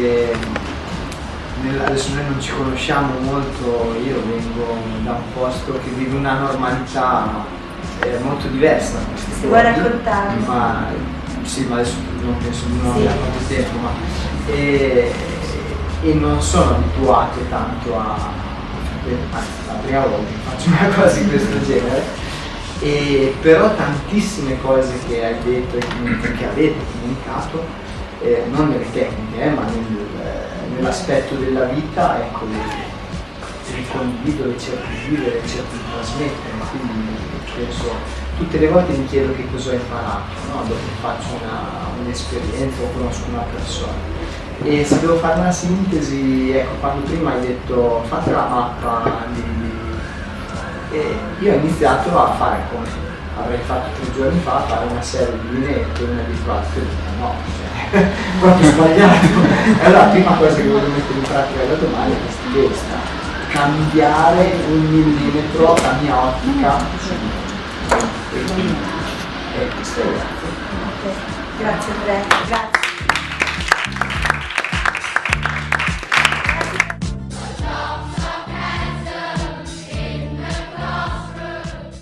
che adesso noi non ci conosciamo molto, io vengo da un posto che vive una normalità molto diversa da queste Si vuoi raccontarmi? ma sì, ma adesso non penso di non avere molto tempo, ma e non sono abituato tanto anzi la prima volta che faccio una cosa di questo genere, però tantissime cose che hai detto e che avete comunicato, non nelle tecniche, ma nell'aspetto della vita, ecco, le condivido, le cerco di vivere, le cerco di trasmettere, quindi penso, tutte le volte mi chiedo che cosa ho imparato, no? Dopo che faccio un'esperienza o conosco una persona. E se devo fare una sintesi, ecco, quando prima hai detto fate la mappa e io ho iniziato a fare come avrei fatto 3 giorni fa, a fare una serie di linee e poi mi abituato e no, cioè, proprio sbagliato. Allora la prima cosa che voglio mettere in pratica da domani è questa, cambiare 1 millimetro la mia ottica e questo è grazie. Grazie Andrea, grazie.